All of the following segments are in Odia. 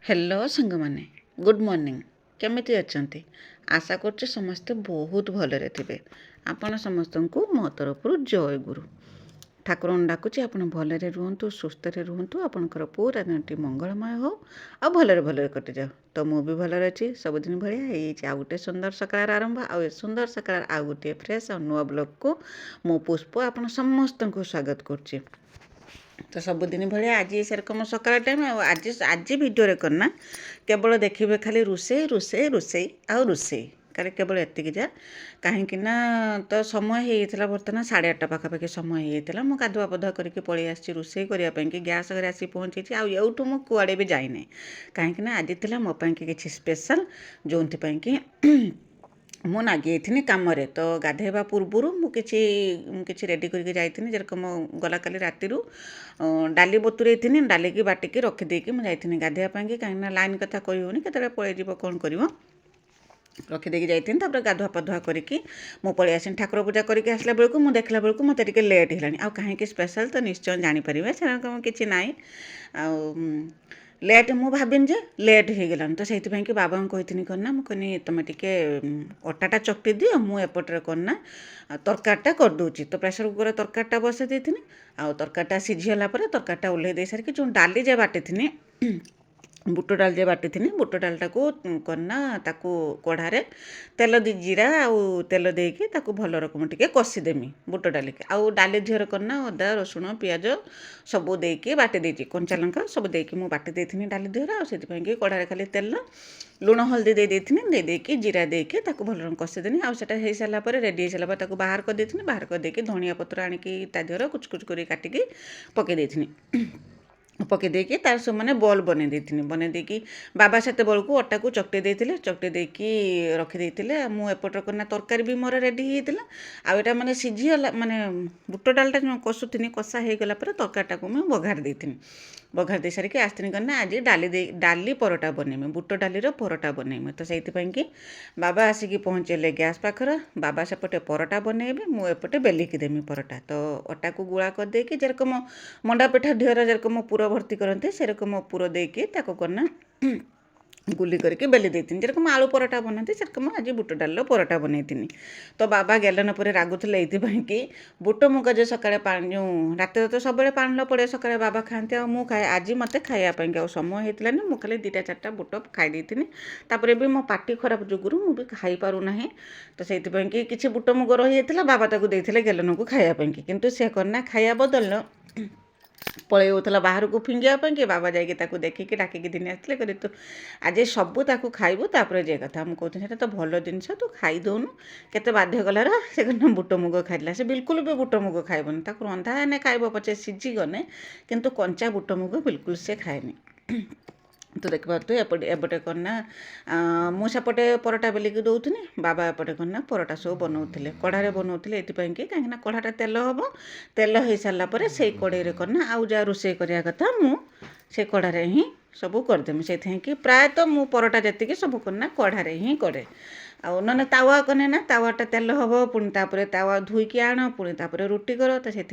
हेलो सांग माने गुड मॉर्निंग केमिति अछंती आशा करछि समस्ते बहुत भलरे थिबे। आपण समस्तंकु मो तरफरु जय गुरु ठाकुरन डाकुछि आपण भलरे रुहंतु सुस्थरे रुहंतु आपणकर पूरा दिनटी मंगलमय हो आ भलरे भलरे कटि जाओ। तो मु भी भलरे अछि सबदिन भलिया हेइ आ गुटे सुंदर सकाळ आरंभ आ ए सुंदर सकाळ आ गुटे फ्रेश आ नुआ ब्लॉग को मो पुष्प आपण समस्तंकु स्वागत करछि। तो सबुदिन भाया आज सेरकम सकाळ टाइम आज आज भिडियो करना केवल देखिए खाली रोसे रोसे रोसे आउ रोसे खाली केवल एतिक जा कहीं तो समय होता बर्तमान 8:30 पाखापाखि समय होता मुझे गाधुआ पधुआ करके पलि आसी रोसे करने गैस घरे आसी पहुँची आउटू मु कुआड़े भी जाइना कहीं आज थी मोपाई कि स्पेशल जो कि मु नागी कम तो गाधेवा पूर्वर मुझे रेडी करके जाइनी जेरकम गला काली राति डाली बतुरे डाली की बाटिकी रखिदेकी मुझे गाधेवाई कहीं लाइन कथा कहूनी के पलैज कौन कर रखिदेकी जाइए गाधुआ पधुआ करके मु पलि आसी ठाकुर पूजा करके आसला बेलू मुझे देखला बेलू मत लेट है कहीं स्पेशल तो निश्चय जानीपर से किसी ना लेट मु भाविनी जे लेट हो गलानी तो से कि बाबा कही करना मुझे तुम टे अटाटा चकटी दियो मुझे करना तरकारीटा करदे तो प्रेसर कुकर तरकारीटा बसई देती आ तरकारीटा सीझीगला तरकारीटा ओह्लई दे सारिकी जो डाली जे बाटी थी बुट डाल जे बाटी थी बुट डालटा को करना ताकू कढ़ारे तेल जीरा आउ तेल देकी ताकू भल रकम टिके कषिदेमी बुट डाली आउ डाली झीर करना अदा रसुण पियाज सबू देकी बाटी देती कंचा लंका सब देकी मु बाटी देती डाली झीर आपाई कढ़ारे खाली तेल लुण हल्दी दे देकी जीरा देकी ताकू भल रंग कषिदेनी आउ सेटा हो सारापर रेडी हो सारापर ताकू बाहर कर देती बाहर कर देकी धनिया पत्र आणिकी ता देहर कुच कुच कर काटिकी पकई देती पकई देकी तार सब मैंने बॉल बने देकी बाबा से बेलू अटा को चकटे देते चकटे देकी रखिदे मुझे करना तरकारी भी मोर रेडी होता आईटा मैंने सीझीगला माने बुट डालटा जो कषुनी कषा हो गला तरकारीटा को मुझे बघार देती बघार दे सारिकी आसती करना आज डाली परोटा बनैमी बुट डालीर परोटा बनैमी तो से कि बाबा आसिकी पहुँचले गैस पाखर बाबा सेपटे परोटा बनैबे मु एपटे बेलिकी देमी परोटा तो अटा को गुड़ा कर देकी जेरकम मंडा पिठा ढेर जेरकम पूरा भर्ती करते से रकम पूरा देकी ताको करना गुली करके बेली देती जेरकम आलू परोटा बनाते सेरकम आज बुट डाल परोटा बनई तो बाबा गलन पर रागुले ये कि बुट मुग जो सका जो रात तो सब पान पड़े सका बाबा खाते आ खाए आज मत खायापाई आ समय होता मुझे खाली 2टा 4टा बुट खाई तापर भी मो पाटी खराब जुगुरु मुझे खाई पारूना तो से कि बुट मुग रही बाबा ताको देते गलन को खायापाई किंतु से करना खाया बदल पलैला बाहर को फिंगापी कि बाबा जाकि देखिकी डाकिकी दिन आसते कहते तू आज सबू ताकू खाइबू तापर जे कथा मुझे कहते तो भल जिनस तू खाईदौनु केते बाध्य कलार से बुट मुग खाइला से बिल्कुल भी बुट मुग खाइबनी ताकू रंधा हेने खाइब पचे सीझीगने किंतु कंचा बुट मुग बिल्कुल से खाएनी तो देख पारे एपटे करना मुझे परोटा बेलिकी दौनी बाबा एपटे करना परोटा सब बनाऊे कढ़ारे बनाऊे ये कहीं कढ़ाटा तेल हम तेल हो सारापर से कड़े करना आउ जहाँ रोसे करा कथा से कढ़ारे ही सब करदेमी से कि प्रायतः मु परोटा जी सब करना कढ़ारे ही करे आउ ना तावा कने ना तावाटा तेल हम पुणी तापर तावा धोईकी आण पुणी तापर रुटी कर तो से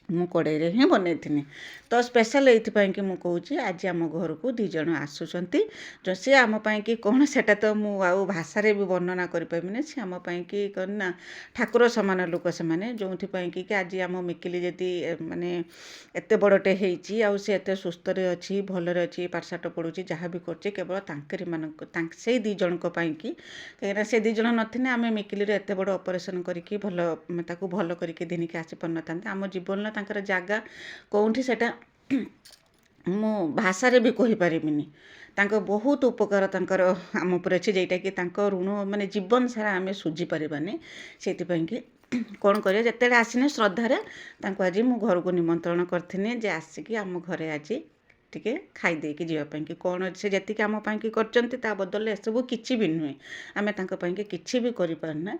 मु कड़े ही बनई तो स्पेशल ये कि मुझे कहूँ आज आम घर को 2 जन आसुँच जो सी आमपाई कि कौन से तो मुझे भाषा भी वर्णना करें सी आमपाई कि करना ठाकुर सामान लोक से जो कि आज आम मिकिली जी माने एत बड़टे होती आत सुस्थ अच्छी भलरे अच्छी पाठशाठ पढ़ुची जहाँ भी कर केवल तांकरी मान से 2 जन कि कहीं से 2 जन नथिने आम मिकिली एत बड़ ऑपरेशन करके भल करके दिनिकी आसी पार न आम जीवन तांकर जागा कौटी सेटा मु भाषा भी कहीपरिनी बहुत उपकार तांकर आम उपर अच्छे जेटा कि ऋण माने जीवन सारा आम सुझी पारानी से कि कौन कर जिते आसने श्रद्धार आज मु घर को निमंत्रण करथिनी जे आसिकी आम घरे आज टिके खाई देकी जीवापाई कि कौन से जी आम पाई कर बदल एसबू किसी भी नुहे आम कि भी करना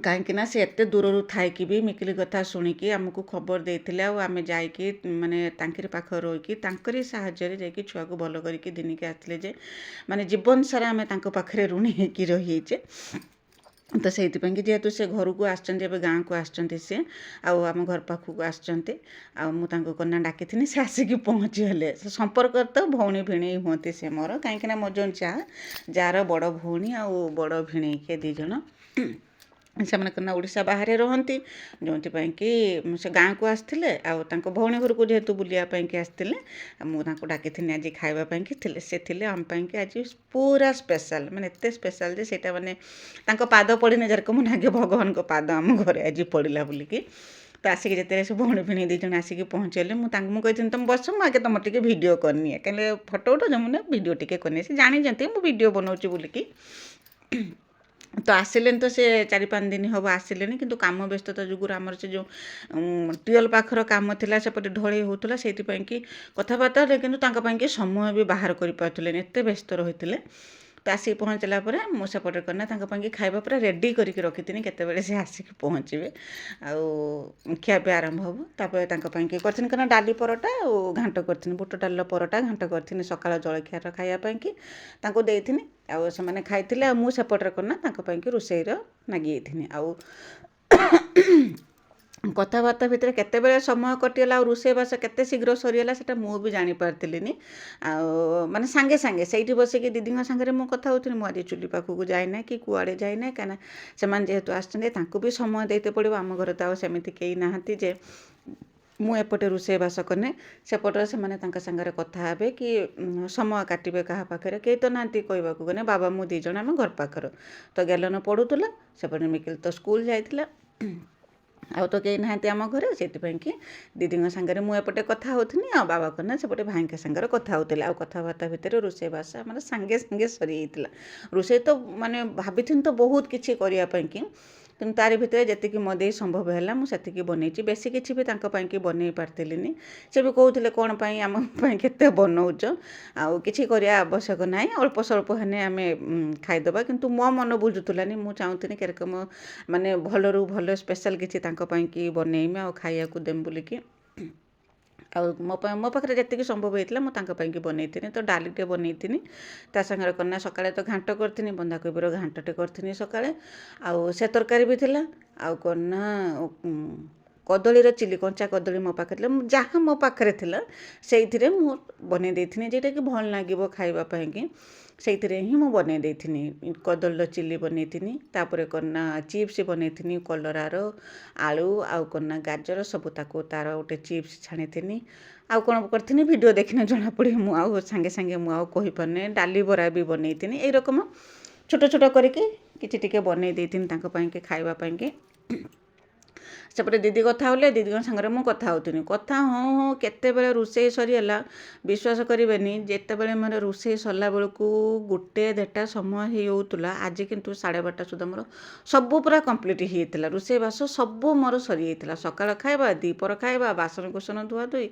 कहीं से एत दूर थी भी मिकिली कथा शुणिकी आमको खबर देते आम जाकि माने तांकरी पाख रही साहाय्य जाकि छुआ को भल करके दिनिकी आसले जे माने जीवन सारा आम पाखे ऋणी होगी रहीचे ତ ସେଇଥିପାଇଁକି ଯେହେତୁ ସେ ଘରକୁ ଆସିଛନ୍ତି ଏବେ ଗାଁକୁ ଆସିଛନ୍ତି ସିଏ ଆଉ ଆମ ଘର ପାଖକୁ ଆସିଛନ୍ତି ଆଉ ମୁଁ ତାଙ୍କୁ କନା ଡାକିଥିନି ସେ ଆସିକି ପହଞ୍ଚିଗଲେ ସେ ସମ୍ପର୍କରେ ତ ଭଉଣୀ ଭିଣେଇ ହୁଅନ୍ତି ସେ ମୋର କାହିଁକିନା ମୋର ଯେଉଁ ଯାର ବଡ଼ ଭଉଣୀ ଆଉ ବଡ଼ ଭିଣେଇ କିଏ ଦୁଇ ଜଣ ସେମାନେ କନା ଓଡ଼ିଶା ବାହାରେ ରହନ୍ତି ଯେଉଁଥିପାଇଁ କି ସେ ଗାଁକୁ ଆସିଥିଲେ ଆଉ ତାଙ୍କ ଭଉଣୀ ଘରକୁ ଯେହେତୁ ବୁଲିବା ପାଇଁକି ଆସିଥିଲେ ମୁଁ ତାଙ୍କୁ ଡାକିଥିନି ଆଜି ଖାଇବା ପାଇଁକି ଥିଲେ ସେ ଥିଲେ ଆମ ପାଇଁକି ଆଜି ପୁରା ସ୍ପେଶାଲ୍ ମାନେ ଏତେ ସ୍ପେଶାଲ୍ ଯେ ସେଇଟା ମାନେ ତାଙ୍କ ପାଦ ପଡ଼ିନି ଯାକ ମୁଁ ନାଗେ ଭଗବାନଙ୍କ ପାଦ ଆମ ଘରେ ଆଜି ପଡ଼ିଲା ବୋଲିକି ତ ଆସିକି ଯେତେବେଳେ ସେ ଭଉଣୀ ଭିଣେଇ ଦୁଇ ଜଣ ଆସିକି ପହଞ୍ଚିଗଲେ ମୁଁ କହିଥିଲି ତମେ ବସ ମୁଁ ଆଗେ ତମର ଟିକେ ଭିଡ଼ିଓ କରିନିଏ କାହିଁକି ଫଟୋ ଉଠାଉଛ ମୁଁ ନା ଭିଡ଼ିଓ ଟିକେ କରିନିଏ ସେ ଜାଣିଛନ୍ତି ମୁଁ ଭିଡ଼ିଓ ବନାଉଛି ବୋଲିକି ତ ଆସିଲେନି ତ ସେ 4-5 ଦିନ ହେବ ଆସିଲେନି କିନ୍ତୁ କାମ ବ୍ୟସ୍ତତା ଯୋଗୁଁ ଆମର ସେ ଯେଉଁ ଟ୍ୟୁବଲ୍ ପାଖର କାମ ଥିଲା ସେପଟେ ଢଳେଇ ହେଉଥିଲା ସେଇଥିପାଇଁ କି କଥାବାର୍ତ୍ତା ହେଲେ କିନ୍ତୁ ତାଙ୍କ ପାଇଁକି ସମୟ ବି ବାହାର କରିପାରୁଥିଲେନି ଏତେ ବ୍ୟସ୍ତ ରହିଥିଲେ ତ ଆସିକି ପହଞ୍ଚିଲା ପରେ ମୁଁ ସେପଟେ କରିନା ତାଙ୍କ ପାଇଁକି ଖାଇବା ପୁରା ରେଡ଼ି କରିକି ରଖିଥିଲି କେତେବେଳେ ସେ ଆସିକି ପହଞ୍ଚିବେ ଆଉ ଖିଆପିଆ ଆରମ୍ଭ ହେବ ତାପରେ ତାଙ୍କ ପାଇଁକି କରିଥିଲି କାରଣ ଡାଲି ପରଟା ଆଉ ଘାଣ୍ଟ କରିଥିଲି ବୁଟ ଡାଲିର ପରଟା ଘାଣ୍ଟ କରିଥିଲି ସକାଳ ଜଳଖିଆର ଖାଇବା ପାଇଁକି ତାଙ୍କୁ ଦେଇଥିଲି ଆଉ ସେମାନେ ଖାଇଥିଲେ ଆଉ ମୁଁ ସେପଟରେ କରିନା ତାଙ୍କ ପାଇଁକି ରୋଷେଇର ଲାଗି ଯାଇଥିଲି ଆଉ କଥାବାର୍ତ୍ତା ଭିତରେ କେତେବେଳେ ସମୟ କଟିଗଲା ଆଉ ରୋଷେଇବାସ କେତେ ଶୀଘ୍ର ସରିଗଲା ସେଟା ମୁଁ ବି ଜାଣିପାରିଥିଲିନି ଆଉ ମାନେ ସାଙ୍ଗେ ସାଙ୍ଗେ ସେଇଠି ବସିକି ଦିଦିଙ୍କ ସାଙ୍ଗରେ ମୁଁ କଥା ହେଉଥିଲି ମୁଁ ଆଜି ଚୁଲି ପାଖକୁ ଯାଇନାହିଁ କି କୁଆଡ଼େ ଯାଇନାହିଁ କାହିଁକିନା ସେମାନେ ଯେହେତୁ ଆସିଛନ୍ତି ତାଙ୍କୁ ବି ସମୟ ଦେଇତେ ପଡ଼ିବ ଆମ ଘରେ ତ ଆଉ ସେମିତି କେହି ନାହାନ୍ତି ଯେ ମୁଁ ଏପଟେ ରୋଷେଇବାସ କନେ ସେପଟରେ ସେମାନେ ତାଙ୍କ ସାଙ୍ଗରେ କଥା ହେବେ କି ସମୟ କାଟିବେ କାହା ପାଖରେ କେହି ତ ନାହାନ୍ତି କହିବାକୁ ଗଲେ ବାବା ମୁଁ ଦୁଇ ଜଣ ଆମେ ଘର ପାଖର ତ ଗେଲନ ପଡ଼ୁଥିଲା ସେପଟେ ମିକିଲ ତ ସ୍କୁଲ ଯାଇଥିଲା ଆଉ ତ କେହି ନାହାନ୍ତି ଆମ ଘରେ ସେଥିପାଇଁକି ଦିଦିଙ୍କ ସାଙ୍ଗରେ ମୁଁ ଏପଟେ କଥା ହେଉଥିଲି ଆଉ ବାବା କନା ସେପଟେ ଭାଇଙ୍କ ସାଙ୍ଗରେ କଥା ହେଉଥିଲେ ଆଉ କଥାବାର୍ତ୍ତା ଭିତରେ ରୋଷେଇବାସ ଆମର ସାଙ୍ଗେ ସାଙ୍ଗେ ସରିଯାଇଥିଲା ରୋଷେଇ ତ ମାନେ ଭାବିଥିଲି ତ ବହୁତ କିଛି କରିବା ପାଇଁକି କିନ୍ତୁ ତାରି ଭିତରେ ଯେତିକି ମୋ ଦେଇ ସମ୍ଭବ ହେଲା ମୁଁ ସେତିକି ବନେଇଛି ବେଶୀ କିଛି ବି ତାଙ୍କ ପାଇଁକି ବନେଇ ପାରିଥିଲିନି ସେ ବି କହୁଥିଲେ କ'ଣ ପାଇଁ ଆମ ପାଇଁ କେତେ ବନଉଛ ଆଉ କିଛି କରିବା ଆବଶ୍ୟକ ନାହିଁ ଅଳ୍ପ ସ୍ୱଳ୍ପ ହେଲେ ଆମେ ଖାଇଦେବା କିନ୍ତୁ ମୋ ମନ ବୁଝୁଥିଲାନି ମୁଁ ଚାହୁଁଥିଲି କେରକମ ମାନେ ଭଲରୁ ଭଲ ସ୍ପେଶାଲ୍ କିଛି ତାଙ୍କ ପାଇଁକି ବନେଇମି ଆଉ ଖାଇବାକୁ ଦେମି ବୋଲିକି ଆଉ ମୋ ପାଖରେ ଯେତିକି ସମ୍ଭବ ହେଇଥିଲା ମୁଁ ତାଙ୍କ ପାଇଁକି ବନେଇଥିଲି ତ ଡାଲିଟେ ବନେଇଥିଲି ତା ସାଙ୍ଗରେ କନା ସକାଳେ ତ ଘାଣ୍ଟ କରିଥିଲି ବନ୍ଧାକୋବିର ଘାଣ୍ଟଟେ କରିଥିଲି ସକାଳେ ଆଉ ସେ ତରକାରୀ ବି ଥିଲା ଆଉ କନା କଦଳୀର ଚିଲି କଞ୍ଚା କଦଳୀ ମୋ ପାଖରେ ଥିଲା ଯାହା ମୋ ପାଖରେ ଥିଲା ସେଇଥିରେ ମୁଁ ବନେଇ ଦେଇଥିଲି ଯେଉଁଟାକି ଭଲ ଲାଗିବ ଖାଇବା ପାଇଁକି ସେଇଥିରେ ହିଁ ମୁଁ ବନେଇ ଦେଇଥିଲି କଦଳୀର ଚିଲି ବନେଇଥିଲି ତାପରେ କନା ଚିପ୍ସ ବନେଇଥିଲି କଲରାର ଆଳୁ ଆଉ କନା ଗାଜର ସବୁ ତାକୁ ତାର ଗୋଟେ ଚିପ୍ସ ଛାଣିଥିଲି ଆଉ କ'ଣ କରିଥିଲି ଭିଡ଼ିଓ ଦେଖିନେ ଜଣାପଡ଼ିବ ମୁଁ ଆଉ ସାଙ୍ଗେ ସାଙ୍ଗେ ମୁଁ ଆଉ କହିପାରୁନି ଡାଲି ବରା ବି ବନେଇଥିଲି ଏଇ ରକମ ଛୋଟ ଛୋଟ କରିକି କିଛି ଟିକେ ବନେଇ ଦେଇଥିଲି ତାଙ୍କ ପାଇଁକି ଖାଇବା ପାଇଁକି ସେପଟେ ଦିଦି କଥା ହେଲେ ଦିଦିଙ୍କ ସାଙ୍ଗରେ ମୁଁ କଥା ହେଉଥିଲି କଥା ହଁ କେତେବେଳେ ରୋଷେଇ ସରିଗଲା ବିଶ୍ୱାସ କରିବେନି ଯେତେବେଳେ ମୋର ରୋଷେଇ ସରିଲା ବେଳକୁ 1-1:30 ସମୟ ହେଇଯାଉଥିଲା ଆଜି କିନ୍ତୁ 12:30 ସୁଦ୍ଧା ମୋର ସବୁ ପୁରା କମ୍ପ୍ଲିଟ୍ ହେଇଯାଇଥିଲା ରୋଷେଇବାସ ସବୁ ମୋର ସରିଯାଇଥିଲା ସକାଳ ଖାଇବା ଦ୍ୱିପହର ଖାଇବା ବାସନକୁସନ ଧୁଆଧୁଇ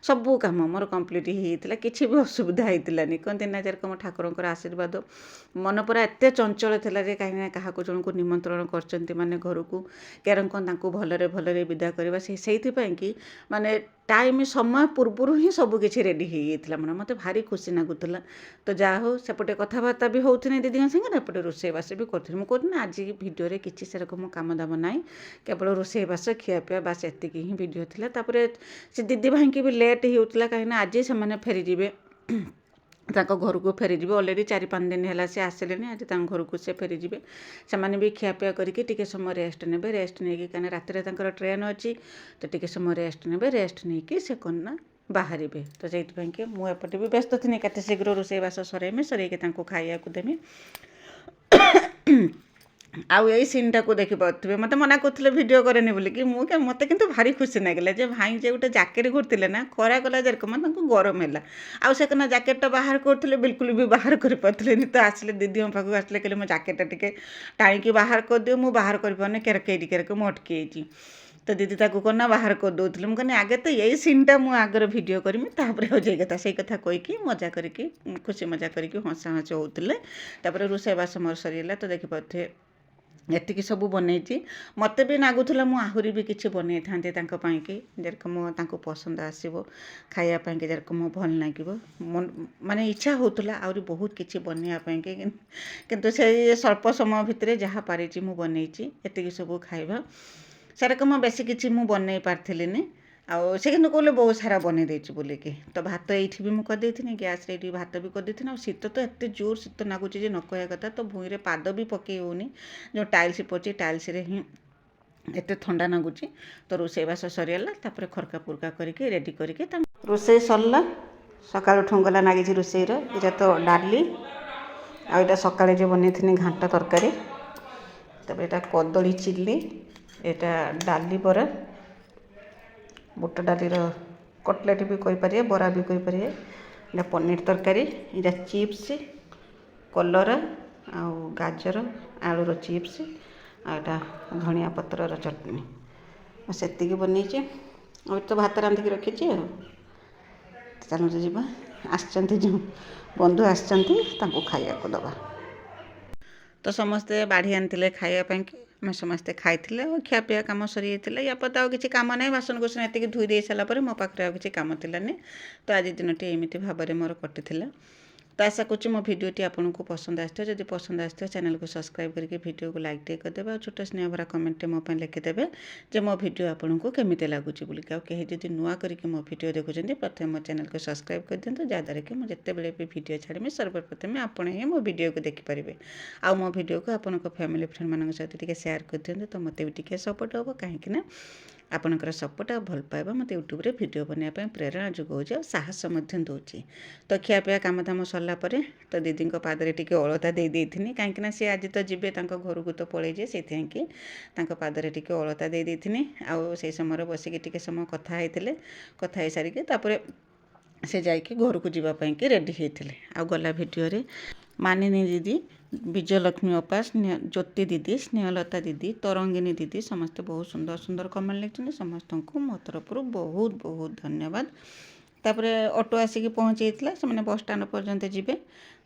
ସବୁ କାମ ମୋର କମ୍ପ୍ଲିଟ୍ ହେଇଯାଇଥିଲା କିଛି ବି ଅସୁବିଧା ହେଇଥିଲାନି କହନ୍ତି ନା ଯେରକମ ଠାକୁରଙ୍କର ଆଶୀର୍ବାଦ ମନ ପୁରା ଏତେ ଚଞ୍ଚଳ ଥିଲା ଯେ କାହିଁକିନା କାହାକୁ ଜଣଙ୍କୁ ନିମନ୍ତ୍ରଣ କରିଛନ୍ତି ମାନେ ଘରକୁ କେରଙ୍କ ତାଙ୍କୁ ଭଲରେ ଭଲରେ ବିଦା କରିବା ସେଇଥିପାଇଁକି ମାନେ ଟାଇମ୍ ସମୟ ପୂର୍ବରୁ ହିଁ ସବୁ କିଛି ରେଡ଼ି ହେଇଯାଇଥିଲା ମାନେ ମୋତେ ଭାରି ଖୁସି ଲାଗୁଥିଲା ତ ଯାହା ହଉ ସେପଟେ କଥାବାର୍ତ୍ତା ବି ହେଉଥିଲି ଦିଦିଙ୍କ ସାଙ୍ଗରେ ଏପଟେ ରୋଷେଇବାସ ବି କରୁଥିଲି ମୁଁ କହୁଥିଲି ଆଜି ଭିଡ଼ିଓରେ କିଛି ସେରକମ କାମ ଦାମ ନାହିଁ କେବଳ ରୋଷେଇବାସ ଖିଆପିଆ ବାସ୍ ଏତିକି ହିଁ ଭିଡ଼ିଓ ଥିଲା ତାପରେ ସେ ଦିଦି ଭାଇଙ୍କି ବି ଲେଟ୍ ହେଇଯାଉଥିଲା କାହିଁକିନା ଆଜି ସେମାନେ ଫେରିଯିବେ ତାଙ୍କ ଘରକୁ ଫେରିଯିବେ ଅଲରେଡ଼ି 4-5 ଦିନ ହେଲା ସେ ଆସିଲେନି ଆଜି ତାଙ୍କ ଘରକୁ ସେ ଫେରିଯିବେ ସେମାନେ ବି ଖିଆପିଆ କରିକି ଟିକେ ସମୟ ରେଷ୍ଟ ନେବେ ରେଷ୍ଟ ନେଇକି କାହିଁକିନା ରାତିରେ ତାଙ୍କର ଟ୍ରେନ୍ ଅଛି ତ ଟିକେ ସମୟ ରେଷ୍ଟ ନେବେ ରେଷ୍ଟ ନେଇକି ସେ କନା ବାହାରିବେ ତ ସେଇଥିପାଇଁକି ମୁଁ ଏପଟେ ବି ବ୍ୟସ୍ତ ଥିଲି କେତେ ଶୀଘ୍ର ରୋଷେଇବାସ ସରେଇକି ତାଙ୍କୁ ଖାଇବାକୁ ଦେମି ଆଉ ଏଇ ସିନ୍ଟାକୁ ଦେଖିପାରୁଥିବେ ମୋତେ ମନା କରୁଥିଲେ ଭିଡ଼ିଓ କରେନି ବୋଲିକି ମୋତେ କିନ୍ତୁ ଭାରି ଖୁସି ଲାଗିଲା ଯେ ଭାଇ ଯେ ଗୋଟେ ଜ୍ୟାକେଟ୍ କରୁଥିଲେ ନା ଖରା କଲା ଯେରକମ ତାଙ୍କୁ ଗରମ ହେଲା ଆଉ ସେ କନା ଜ୍ୟାକେଟ୍ଟା ବାହାର କରୁଥିଲେ ବିଲକୁଲ ବି ବାହାର କରିପାରୁଥିଲେନି ତ ଆସିଲେ ଦିଦିଙ୍କ ପାଖକୁ ଆସିଲେ କହିଲେ ମୋ ଜ୍ୟାକେଟ୍ଟା ଟିକେ ଟାଣିକି ବାହାର କରିଦିଅ ମୁଁ ବାହାର କରିପାରୁନି କେରକ ମୁଁ ଅଟକି ଯାଇଛି ତ ଦିଦି ତାକୁ କନା ବାହାର କରିଦେଉଥିଲେ ମୁଁ କହିଲି ଆଗେ ତ ଏଇ ସିନ୍ଟା ମୁଁ ଆଗରେ ଭିଡ଼ିଓ କରିମି ତାପରେ ଆଉ ସେଇ କଥା କହିକି ମଜା କରିକି ଖୁସି ମଜା କରିକି ହସା ହସି ହେଉଥିଲେ ତାପରେ ରୋଷେଇବାସ ମୋର ସରିଗଲା ତ ଦେଖିପାରୁଥିବେ ଏତିକି ସବୁ ବନେଇଛି। ମୋତେ ବି ଲାଗୁଥିଲା ମୁଁ ଆହୁରି ବି କିଛି ବନେଇଥାନ୍ତି ତାଙ୍କ ପାଇଁକି, ଯେରକମ ତାଙ୍କୁ ପସନ୍ଦ ଆସିବ ଖାଇବା ପାଇଁକି, ଯେରକମ ଭଲ ଲାଗିବ। ମାନେ ଇଚ୍ଛା ହେଉଥିଲା ଆହୁରି ବହୁତ କିଛି ବନେଇବା ପାଇଁକି, କିନ୍ତୁ ସେଇ ସ୍ୱଳ୍ପ ସମୟ ଭିତରେ ଯାହା ପାରିଛି ମୁଁ ବନେଇଛି ଏତିକି ସବୁ ଖାଇବା। ସେରକମ ବେଶୀ କିଛି ମୁଁ ବନେଇ ପାରିଥିଲିନି। ଆଉ ସେ କିନ୍ତୁ କହିଲେ ବହୁତ ସାରା ବନେଇ ଦେଇଛି ବୋଲିକି। ତ ଭାତ ଏଇଠି ବି ମୁଁ କରିଦେଇଥିଲି, ଗ୍ୟାସ୍ରେ ଏଇଠି ଭାତ ବି କରିଦେଇଥିଲି। ଆଉ ଶୀତ ତ ଏତେ ଜୋର ଶୀତ ଲାଗୁଛି ଯେ ନ କହିବା କଥା। ତ ଭୁଇଁରେ ପାଦ ବି ପକେଇ ହେଉନି, ଯେଉଁ ଟାଇଲ୍ସ ପଡ଼ିଛି ଟାଇଲ୍ସରେ ହିଁ ଏତେ ଥଣ୍ଡା ଲାଗୁଛି। ତ ରୋଷେଇବାସ ସରିଗଲା, ତାପରେ ଖରକା ପୁରକା କରିକି ରେଡ଼ି କରିକି ରୋଷେଇ ସରିଲା। ସକାଳୁ ଠୁଙ୍ଗଲା ଲାଗିଛି ରୋଷେଇର। ଏଇଟା ତ ଡାଲି, ଆଉ ଏଇଟା ସକାଳେ ଯେଉଁ ବନେଇଥିଲି ଘାଣ୍ଟ ତରକାରୀ, ତାପରେ ଏଇଟା କଦଳୀ ଚିଲ୍ଲି, ଏଇଟା ଡାଲି ବରା, ବୁଟ ଡାଲିର କଟଲେଟ୍ ବି କହିପାରିବେ, ବରା ବି କହିପାରିବେ। ଏଇଟା ପନିର ତରକାରୀ, ଏଇଟା ଚିପ୍ସ, କଲରା ଆଉ ଗାଜର ଆଳୁର ଚିପ୍ସ, ଆଉ ଏଇଟା ଧନିଆ ପତ୍ରର ଚଟଣି। ସେତିକି ବନେଇଛି। ଆଉ ଏଠି ତ ଭାତ ରାନ୍ଧିକି ରଖିଛି। ଆଉ ଚାଲନ୍ତୁ ଯିବା, ଆସିଛନ୍ତି ଯେଉଁ ବନ୍ଧୁ ଆସିଛନ୍ତି ତାଙ୍କୁ ଖାଇବାକୁ ଦେବା। ତ ସମସ୍ତେ ବାଢ଼ି ଆଣିଥିଲେ ଖାଇବା ପାଇଁକି, ଆମେ ସମସ୍ତେ ଖାଇଥିଲେ। ଆଉ ଖିଆପିଆ କାମ ସରିଯାଇଥିଲା। ୟା ପରେ ତ ଆଉ କିଛି କାମ ନାହିଁ। ବାସନକୁସନ ଏତିକି ଧୋଇ ଦେଇ ସାରିଲା ପରେ ମୋ ପାଖରେ ଆଉ କିଛି କାମ ଥିଲାନି। ତ ଆଜି ଦିନଟି ଏମିତି ଭାବରେ ମୋର କଟିଥିଲା। ତ ଆଶା କରୁଛି ମୋ ଭିଡ଼ିଓଟି ଆପଣଙ୍କୁ ପସନ୍ଦ ଆସିଥିବ। ଯଦି ପସନ୍ଦ ଆସିଥିବ ଚ୍ୟାନେଲକୁ ସବସ୍କ୍ରାଇବ୍ କରିକି ଭିଡ଼ିଓକୁ ଲାଇକ୍ ଟିକେ କରିଦେବେ। ଆଉ ଛୋଟ ସ୍ନେହ ଭରା କମେଣ୍ଟଟେ ମୋ ପାଇଁ ଲେଖିଦେବେ ଯେ ମୋ ଭିଡ଼ିଓ ଆପଣଙ୍କୁ କେମିତି ଲାଗୁଛି ବୋଲିକି। ଆଉ କେହି ଯଦି ନୂଆ କରିକି ମୋ ଭିଡ଼ିଓ ଦେଖୁଛନ୍ତି, ପ୍ରଥମେ ମୋ ଚ୍ୟାନେଲକୁ ସବସ୍କ୍ରାଇବ୍ କରିଦିଅନ୍ତୁ, ଯାହାଦ୍ୱାରା କି ମୁଁ ଯେତେବେଳେ ବି ଭିଡ଼ିଓ ଛାଡ଼ିବି ସର୍ବପ୍ରଥମେ ଆପଣ ହିଁ ମୋ ଭିଡ଼ିଓକୁ ଦେଖିପାରିବେ। ଆଉ ମୋ ଭିଡ଼ିଓକୁ ଆପଣଙ୍କ ଫ୍ୟାମିଲି ଫ୍ରେଣ୍ଡମାନଙ୍କ ସହିତ ଟିକେ ସେୟାର କରିଦିଅନ୍ତୁ। ତ ମୋତେ ବି ଟିକେ ସପୋର୍ଟ ହେବ, କାହିଁକିନା ଆପଣଙ୍କର ସପୋର୍ଟ ଆଉ ଭଲ ପାଇବା ମୋତେ ୟୁଟ୍ୟୁବରେ ଭିଡ଼ିଓ ବନେଇବା ପାଇଁ ପ୍ରେରଣା ଯୋଗାଉଛି, ଆଉ ସାହସ ମଧ୍ୟ ଦେଉଛି। ତ ଖିଆପିଆ କାମଦାମ ସରିଲା ପରେ ତ ଦିଦିଙ୍କ ପାଦରେ ଟିକେ ଅଳତା ଦେଇ ଦେଇଥିନି, କାହିଁକିନା ସେ ଆଜି ତ ଯିବେ ତାଙ୍କ ଘରକୁ, ତ ପଳେଇଯିବେ। ସେଇଥିପାଇଁକି ତାଙ୍କ ପାଦରେ ଟିକେ ଅଳତା ଦେଇ ଦେଇଥିନି। ଆଉ ସେଇ ସମୟରେ ବସିକି ଟିକେ ସମୟ କଥା ହେଇଥିଲେ। କଥା ହେଇସାରିକି ତାପରେ ସେ ଯାଇକି ଘରକୁ ଯିବା ପାଇଁକି ରେଡ଼ି ହେଇଥିଲେ। ଆଉ ଗଲା ଭିଡ଼ିଓରେ ମାନିନୀ ଦିଦି, ବିଜୟଲକ୍ଷ୍ମୀ ଅପା, ଜ୍ୟୋତି ଦିଦି, ସ୍ନେହଲତା ଦିଦି, ତରଙ୍ଗିନୀ ଦିଦି ସମସ୍ତେ ବହୁତ ସୁନ୍ଦର ସୁନ୍ଦର କମେଣ୍ଟ ଲେଖିଛନ୍ତି। ସମସ୍ତଙ୍କୁ ମୋ ତରଫରୁ ବହୁତ ବହୁତ ଧନ୍ୟବାଦ। ତାପରେ ଅଟୋ ଆସିକି ପହଞ୍ଚିଯାଇଥିଲା, ସେମାନେ ବସ୍ଷ୍ଟାଣ୍ଡ ପର୍ଯ୍ୟନ୍ତ ଯିବେ।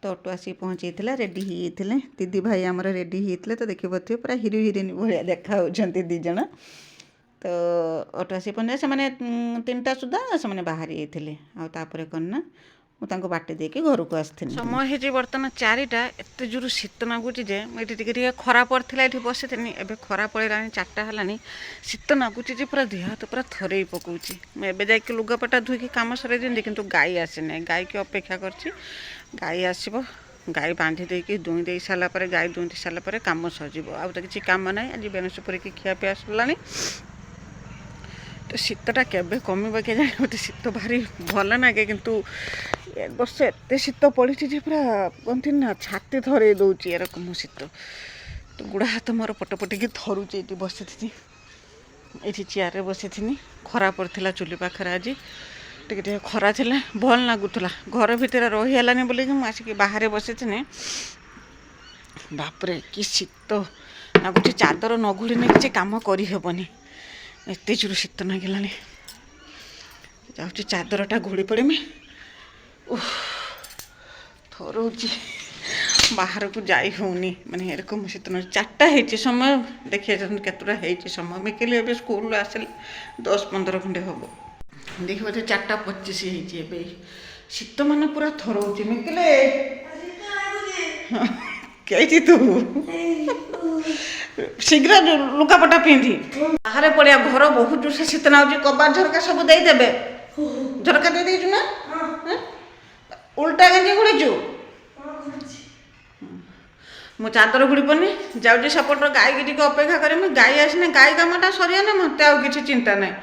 ତ ଅଟୋ ଆସିକି ପହଞ୍ଚିଯାଇଥିଲା, ରେଡ଼ି ହେଇଯାଇଥିଲେ। ଦିଦି ଭାଇ ଆମର ରେଡ଼ି ହେଇଯାଇଥିଲେ। ତ ଦେଖିପାରୁଥିବେ ପୁରା ହିରୋ ହିରୋଇନ୍ ଭଳିଆ ଦେଖା ହେଉଛନ୍ତି ଦୁଇ ଜଣ। ତ ଅଟୋ ଆସିକି ପହଞ୍ଚିଲେ, ସେମାନେ 3ଟା ସୁଦ୍ଧା ସେମାନେ ବାହାରି ଯାଇଥିଲେ। ଆଉ ତାପରେ କ'ଣ ନା ମୁଁ ତାଙ୍କୁ ବାଟି ଦେଇକି ଘରକୁ ଆସିଥିଲି। ସମୟ ହେଇଛି ବର୍ତ୍ତମାନ 4ଟା। ଏତେ ଜୋର ଶୀତ ଲାଗୁଛି ଯେ ମୁଁ ଏଠି ଟିକେ ଟିକେ ଖରା ପଡ଼ିଥିଲା, ଏଠି ବସିଥିଲି। ଏବେ ଖରା ପଡ଼ିଲାଣି, 4ଟା ହେଲାଣି। ଶୀତ ଲାଗୁଛି ଯେ ପୁରା ଦେହ ହାତ ପୁରା ଥରେଇ ପକାଉଛି। ମୁଁ ଏବେ ଯାଇକି ଲୁଗାପଟା ଧୋଇକି କାମ ସରାଇ ଦିଅନ୍ତି, କିନ୍ତୁ ଗାଈ ଆସିନାହିଁ। ଗାଈକି ଅପେକ୍ଷା କରିଛି, ଗାଈ ଆସିବ। ଗାଈ ବାନ୍ଧି ଦେଇକି ଦୁଇଁ ଦେଇ ସାରିଲା ପରେ, ଗାଈ ଦୁଇଁ ସାରିଲା ପରେ କାମ ସରିଯିବ। ଆଉ ତ କିଛି କାମ ନାହିଁ। ଆଜି ବେଣୁସ ପରିକି ଖିଆପିଆ ସରିଲାଣି। ତ ଶୀତଟା କେବେ କମିବ କେଜାଣି। ମୋତେ ଶୀତ ଭାରି ଭଲ ଲାଗେ, କିନ୍ତୁ ଏ ବର୍ଷ ଏତେ ଶୀତ ପଡ଼ିଛି ଯେ ପୁରା କୁହନ୍ତି ନା ଛାତି ଥରେଇ ଦେଉଛି ଏରକମ ଶୀତ। ତ ଗୁଡ଼ା ହାତ ମୋର ପଟପଟିକି ଥରୁଛି। ଏଇଠି ବସିଥିଲି, ଏଇଠି ଚେୟାରରେ ବସିଥିଲି। ଖରା ପଡ଼ିଥିଲା ଚୁଲି ପାଖରେ। ଆଜି ଟିକେ ଟିକେ ଖରା ଥିଲା, ଭଲ ଲାଗୁଥିଲା। ଘର ଭିତରେ ରହି ହେଲାନି ବୋଲିକି ମୁଁ ଆସିକି ବାହାରେ ବସିଥିଲି। ବାପରେ କି ଶୀତ ଲାଗୁଛି, ଚାଦର ନ ଘୋଡ଼ିଲେ କିଛି କାମ କରିହେବନି, ଏତେ ଜୋର ଶୀତ ଲାଗିଲାଣି। ଯାଉଛି ଚାଦରଟା ଘୋଡ଼ି ପଡ଼ିମି। ଥରୁଛି, ବାହାରକୁ ଯାଇ ହେଉନି, ମାନେ ଏରକମ ଶୀତ ଲାଗୁଛି। 4ଟା ହେଇଛି ସମୟ, ଦେଖିବାକୁ କେତେଟା ହେଇଛି ସମୟ। ମିକିଲି ଏବେ ସ୍କୁଲରୁ ଆସିଲେ 10-15 ଖଣ୍ଡେ ହେବ। ଦେଖି ବୋଧେ 4:25 ହେଇଛି ଏବେ। ଶୀତ ମାନେ ପୁରା ଥରଉଛି। ମିକିଲେ କେଇଠି ତୁ ଶୀଘ୍ର ଲୁଗାପଟା ପିନ୍ଧି ବାହାରେ ପଡ଼ିଆ। ଘର ବହୁତ ଜୋରସେ ଶୀତ ଲାଗୁଛି। କବାଟ ଝରକା ସବୁ ଦେଇଦେବେ। ଝରକା ଦେଇ ଦେଇଛୁ ନା? ଉଲ୍ଟା ଗେଞ୍ଜି ଘୋଡ଼ିଛୁ? ମୁଁ ଚାଦର ଘୋଡ଼ି ପଡ଼ିନି, ଯାଉଛି ସେପଟର ଗାଈକି ଟିକେ ଅପେକ୍ଷା କରିମି। ଗାଈ ଆସିନେ ଗାଈ କାମଟା ସରିଗଲେ ମୋତେ ଆଉ କିଛି ଚିନ୍ତା ନାହିଁ।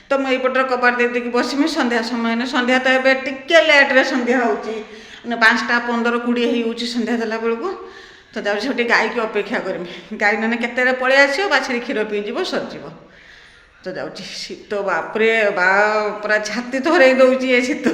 ତ ମୁଁ ଏଇପଟର କବାଟ ଦେଇ ଦେଇକି ବସିମି। ସନ୍ଧ୍ୟା ସମୟ ହେଲେ, ସନ୍ଧ୍ୟା ତ ଏବେ ଟିକେ ଲେଟ୍ରେ ସନ୍ଧ୍ୟା ହେଉଛି, ମାନେ 5:15-20 ହେଇଯାଉଛି ସନ୍ଧ୍ୟା ଦେଲା ବେଳକୁ। ତ ଯାଉଛି ସେଠି ଗାଈକି ଅପେକ୍ଷା କରିମି। ଗାଈ ନହେଲେ କେତେବେଳେ ପଳେଇ ଆସିବ, ବାଛୁରୀ କ୍ଷୀର ପିଇଯିବ, ସରିଯିବ। ତ ଯାଉଛି। ଶୀତ ବାପରେ ବା, ପୁରା ଛାତି ଥରେଇ ଦେଉଛି ଏ ଶୀତ।